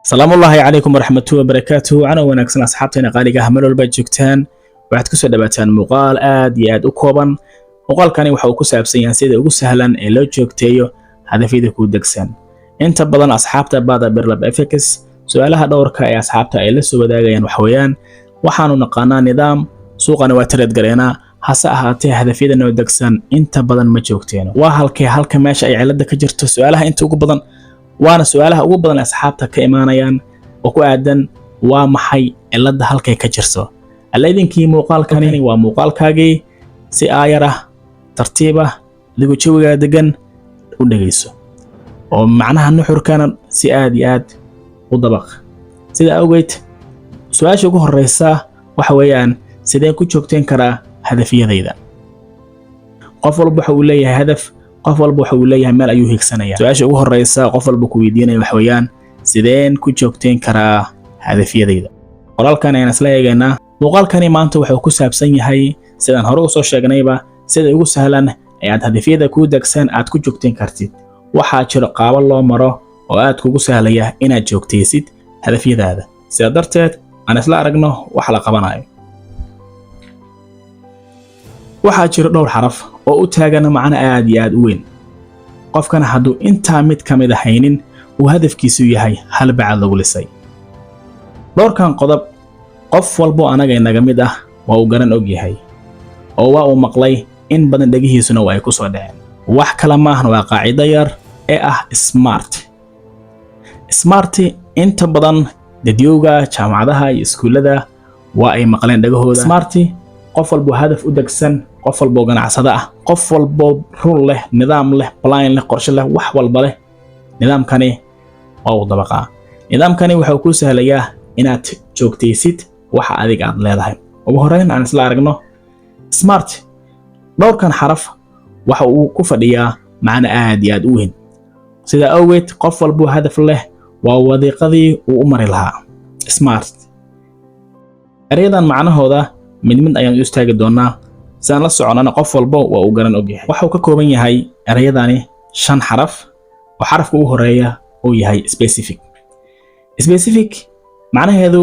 السلام الله عليكم ورحمة الله وبركاته. أنا وناكسن أصحابتنا قالقة هملول بجوكتان waxaad ku soo dhawaataan muuqaal aad iyo aad u kooban. Muuqaalkani waxa uu ku saabsan yahay sida ugu sahlan ee loo joogteeyo hadafyada ku degsan. Inta badan asxaabta baada Birlab FX su'aalaha dhowrka ee asxaabta ay la soo wadaagayaan waxa weeyaan waxaanu naqaanaa nidaam suuqana waa trade gareena hase ahaatee hadafyada noo degsan inta badan ma joogteeno. Waa halka meesha ay cilada ka jirto su'aalaha inta ugu badan waana su'aalaha ugu badan asxaabta ka imaanayaan oo ku aadan waa maxay cilada halkay ka jirto. Allaydinkii muuqaalkani waa muuqaalkaagii si aayar ah tartiib ah adigu jawiga degan u dhageyso oo macnaha nuxurkana si aad iyo aad u dabaq. Sida awgeed su'aasha ugu horeysa waxa weeyaan sideen ku joogteen karaa hadafyadayda. Qof walba waxa uu leeyahay hadaf, qof walba waxa uu leeyahay meel ayuu hiigsanaya. Su'aasha ugu horeysa qof walba ku weydiinaya waxa weeyaan sideen ku joogteen karaa hadafyadayda. Qoraalkan ayaan isla eegaynaa. Muuqaalkani maanta wuxuu ku saabsan yahay sidaan hore u soo sheegnayba sida ugu sahlan ee aad hadafyada ku degsan aad ku joogteen kartid. Waxaa jira qaab loo maro oo aad kugu sahlaya inaad joogteysid hadafyadaada. Sidaa darteed aan isla aragno wax la qabanayo. Waxaa jira dhowr xaraf oo u taagan macna aad iyo aad u weyn. Qofkana hadduu intaa mid ka mid ahaynin uu hadafkiisu yahay hal bacad lagu lisay. Dhowrkan qodob qof walbo anaga inaga mid ah waa uu garan og yahay oo waa uu maqlay in badan dhagihiisuna way ku soo dhaceen. Wax kala ma ahan waa qaacido yar ee ah smart inta badan dadiyowga jaamacadaha iyo iskuulada waa ay maqleen dhagahooda. Smart qof walbo hadaf u degsan, qof walbo ganacsada ah, qof walbo run leh, nidaam leh, plan leh, qorshe leh, wax walba leh. Nidaamkani waa uu dabaqaa. Nidaamkani wuxuu ku sahlayaa inaad joogteysid waxa adiga aad leedahay. ugu horeyn aan isla aragno smart dhowrkan xaraf waxa uu ku fadhiyaa macna aad iyo aad u weyn. Sida awgeed qof walbo hadaf leh waa wadiiqadii uu u mari lahaa. Smart erayadan macnahooda mid ayaan u istaagi doonaa sidaan la soconana qof walbo waa uu garan og yahay. Waxa uu ka kooban yahay erayadani 5 xaraf oo xarafka ugu horeeya uu yahay specific macnaheedu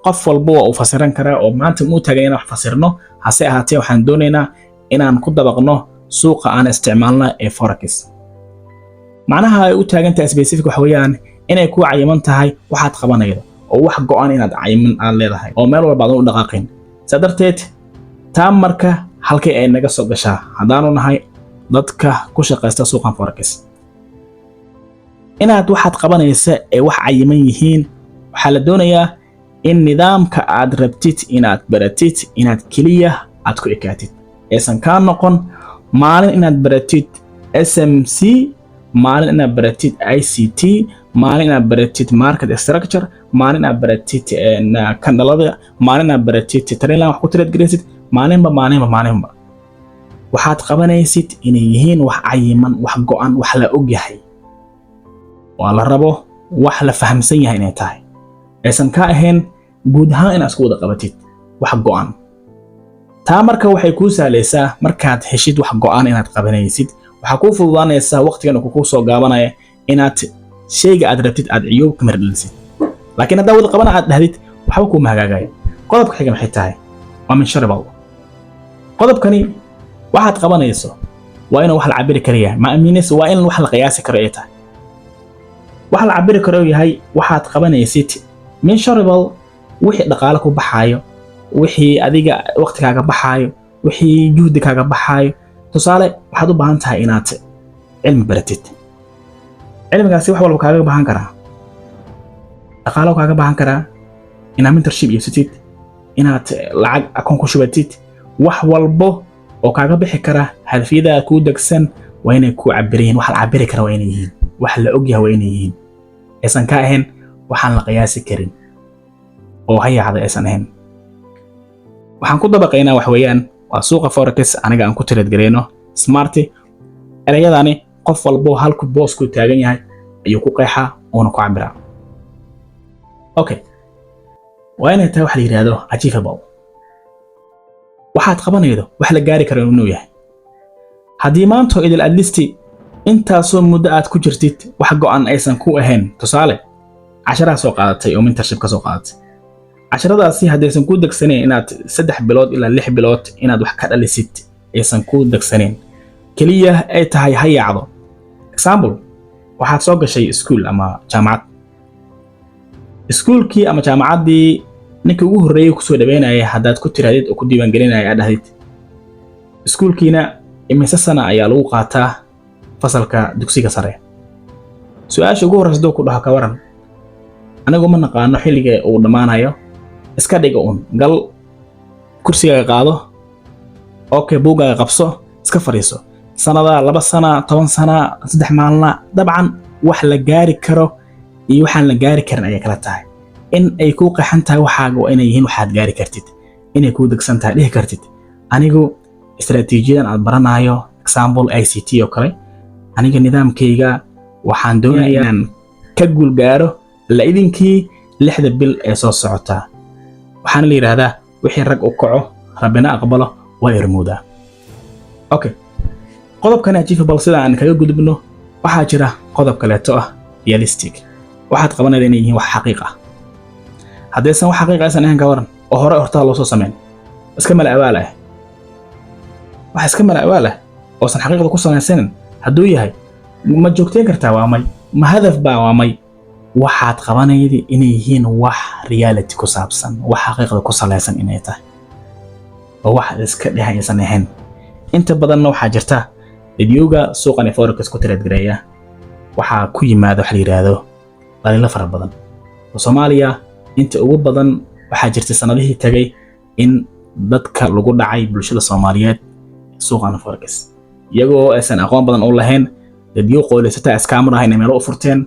qof walba waa uu fasiran karaa oo maanta muu tagay inaan wax fasirno hase ahaatee waxaan doonaynaa inaan ku dabaqno suuqa aan isticmaalna ee forex. Macnaha ay u taagan tahay specific waxa weeyaan inay ku cayiman tahay waxaad qabanaydo oo wax go'an inaad cayiman aan leedahay oo meel walba aad u dhaqaaqin. Sidaa darteed taa marka halkay ay naga soo gashaa haddaanu nahay dadka ku shaqeysta suuqan forex. Inaad waxaad qabanaysa ee wax cayiman yihiin waxaa la doonayaa in nidaamka aad rabtid inaad baratid inaad kaliya aad ku ekaatid aysan ka noqon maalin inaad baratid SMC, maalin inaad baratid ICT, maalin inaad baratid market structure, maalin inaad baratid kandalada, maalin inaad baratid trailing wax ku trade gareysid maalinba waxaad qabanaysid inay yihiin wax cayiman, wax go'an, wax la og yahay waa la rabo wax la fahamsan yahay inay tahay aysan ka ahayn guud ahaan inaad isku wada qabatid wax go'an. taa marka waxay ku saalaysaa markaad heshid wax go'an inaad qabanaysid waxa ku fududaanaysaa waqtigan uu ku soo gaabanaya inaad shayga aad rabtid aad ciyow ka mirdhalisid. laakiin haddii wada qabana aad dhahdid waxba ku mahagaagay. qodobka xiga maxay tahay waa min sharibal. qodobkani waxaad qabanayso waa inuu wax la cabiri kariya ma aaminayso waa in wax la qiyaasi karo ay tahay. wax la cabiri karo yahay waxaad qabanaysid min sharibal wixii dhaqaale ku baxaayo, wixii adiga waqtigaaga baxaayo, wixii juhdigaaga baxaayo. tusaale waxaad u baahan tahay inaad cilmi baratid. cilmigaasi wax walba kaaga baahan karaa. dhaqaale kaaga baahan karaa inaad mentorship iibsatid, inaad lacag akoon ku shubatid, wax walbo oo kaaga bixi kara hadafyada ku degsan waa inay ku cabireen wax la cabiri kara waa inay yihiin wax la og yahay waa inay yihiin aysan ka ahayn waxaan la qiyaasi karin oo hay'ada aysan ahayn. waxaan ku dabaqaynaa wax weeyaan waa suuqa forex aniga aan ku trade gareeno smart. erayadani qof walbo halku boos ku taagan yahay ayuu ku qeexaa oo ku cabiraa. okay waa inay tahay wax la yiraahdo achievable. waxaad qabanaydo wax la gaari karo inuu yahay. haddii maanta idil at least intaasoo muddo aad ku jirtid wax go'an aysan ku ahayn. tusaale 10 soo qaadatay oo mentorship ka soo qaadatay casharadaasi haddaysan ku degsaneen inaad 3 bilood ilaa 6 bilood inaad wax ka dhalisid aysan ku degsaneen kaliya ay tahay hayaacdo example waxaad soo gashay school ama jaamacad iskuulkii ama jaamacaddii ninkii ugu horreeyay ku soo dhaweynayay haddaad ku tiraadid oo ku diiwaan gelinayay aad dhahdid iskuulkiina imise sana ayaa lagu qaataa fasalka dugsiga sare su'aasha ugu horreysa ku dhaha ka waran anigu ma naqaano xilliga uu dhamaanayo iska dhiga gal kursigaaga qaado okay buugaaga qabso iska fariiso sanada 2 sana 10 sana 3 maalna dabcan wax la gaari karo iyo waxaan la gaari karin ay kala tahay in ay ku qaxan tahay waxaaga waa inay yihiin waxaad gaari kartid inay ku degsan tahay dhihi kartid anigu istaraatiijiyadan aad baranayo example ICT oo kale aniga nidaamkayga waxaan doonayaa inaan ka guul gaaro la idinkii 6 bil ee soo socota waxaan la yiraahdaa wixii rag u kaco rabbina aqbalo waa irmuuda okay qodobkan achievable sida aan kaga gudubno waxaa jira qodob kaleeto ah realistic waxaad qabanaysaa inay yihiin wax xaqiiq ah haddaysan wax xaqiiq aysan ahayn ka waran oo hore horta loo soo sameyn iska mala awaal ah wax iska mala awaal ah oo san xaqiiqda ku salaysan hadduu yahay ma joogteen kartaa waa may ma hadaf baa waa may waxaad qabanaysaa inay yihiin wax reality ku saabsan wax xaqiiqda ku salaysan inay tahay oo wax iska dhahaysan ahayn inta badanna waxaa jirta videoga suuqan forex ku trade gareeya waxaa ku yimaado wax la yiraahdo dhaliilo fara badan oo Soomaaliya inta ugu badan waxaa jirtay sanadihii tagay in dadka lagu dhacay bulshada Soomaaliyeed suuqan forex iyagoo aysan aqoon badan u lahayn dadyo qoylasata iskaamar ah inay meel u furteen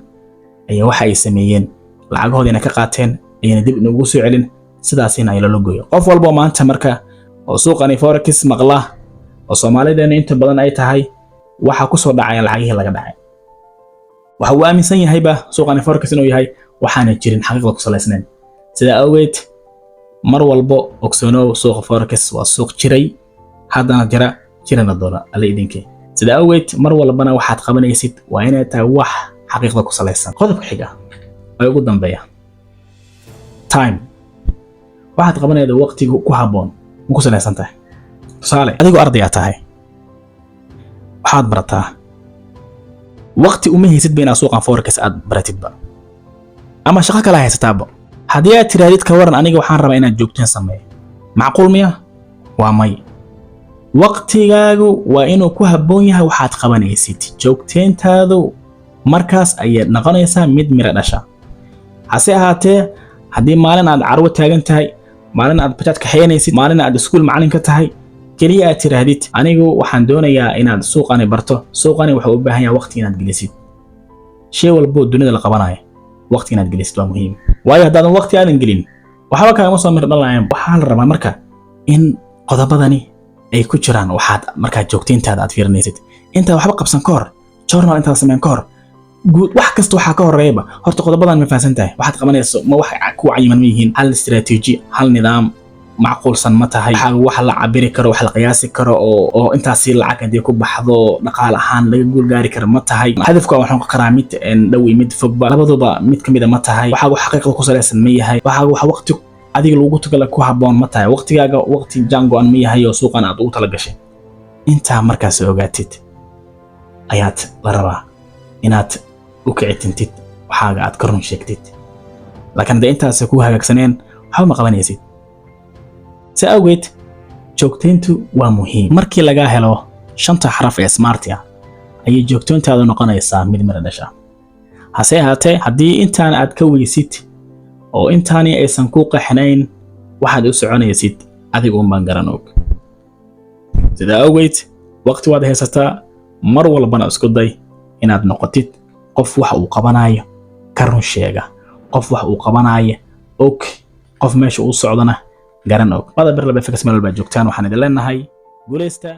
ayaa waxa ay sameeyeen lacagahoodina ka qaateen ayna dib ugu soo celin sidaasina ay la gooyo qof walba maanta marka oo suuqan forex maqla oo Soomaaliyeed inta badan ay tahay waxa ku soo dhacay lacagihii laga dhacay waxa uu aaminsan yahay ba suuqan forex inuu yahay waxaana jirin xaqiiqda ku salaysnayn sida awgeed mar walba ogsoonow suuqa forex waa suuq jiray haddana jirana doona alla idinkii sida awgeed mar walbana waxaad qabanaysid waa inay tahay wax xaqiiqda ku salaysan qodobka xiga ay ugu dambeeya time waxaad qabanaysaa waqtiga ku haboon ku salaysan tahay tusaale adigu arday tahay waxaad barataa waqti uma haysid bayna suuqan forex aad baratidba ama shaqo kale haysataaba haddii aad tiraadid ka waran aniga waxaan rabaa inaad joogteen sameeyo macquul miya waa may waqtigaagu waa inuu ku haboon yahay waxaad qabanaysid joogteentaadu markaas ayay noqonaysaa mid mira dhasha hase ahaatee haddii maalin aad carwo taagan tahay maalin aad bajaaj ka xeynaysid maalin aad iskuul macallin ka tahay kaliya aad tiraadid anigu waxaan doonayaa inaad suuqani barto suuqani waxa u baahan yahay waqti inaad gelisid shay walba dunida la qabanayo waqti inaad gelisid waa muhiim waayo haddaadan waqti aadan gelin waxba kaama soo mir dhalayaan waxaa la rabaa marka in qodobadani ay ku jiraan waxaad markaa joogteyntaada aad fiirinaysid inta waxba qabsan ka hor journal inta sameyn ka hor guud wax kasta waxa ka horeeyba horta qodobadan ma fahansantahay waxaad qabanayso ma wax ku cayiman ma yihiin hal istiraatiiji hal nidaam macquulsan ma tahay wax la cabiri karo wax la qiyaasi karo oo intaasi lacag hadii ku baxdo dhaqaal ahaan laga guul gaari karo ma tahay hadafku waxaan ku qaraa mid dhawi mid fogba labaduba mid kamid ma tahay waxa wax xaqiiqda ku salaysan ma yahay waxa waqti adiga lagu tagala ku haboon ma tahay waqtigaaga waqti jango aan ma yahay oo suuqan aad ugu tala gashay inta markaas ogaatid ayaad la rabaa inaad u kicitintid waxaaga aad ka run sheegtid laakiin hadii intaas ku hagaagsaneen waxa ma qabanaysid si awgeed joogteyntu waa muhiim markii laga helo 5 xaraf ee smart ah ayay joogteyntaadu noqonaysaa mid mira dhasha hase ahaatee haddii intaan aad ka weysid oo intaani aysan ku qaxnayn waxaad u soconaysid adigu ma garan og sida awgeed waqti waad haysataa mar walbana isku day inaad noqotid qof wax uu qabanayo ka run sheega qof wax uu qabanayo og qof meesha uu socdana garan og wada bir laba fix meel walba joogtaan waxaan idin leenahay guuleysta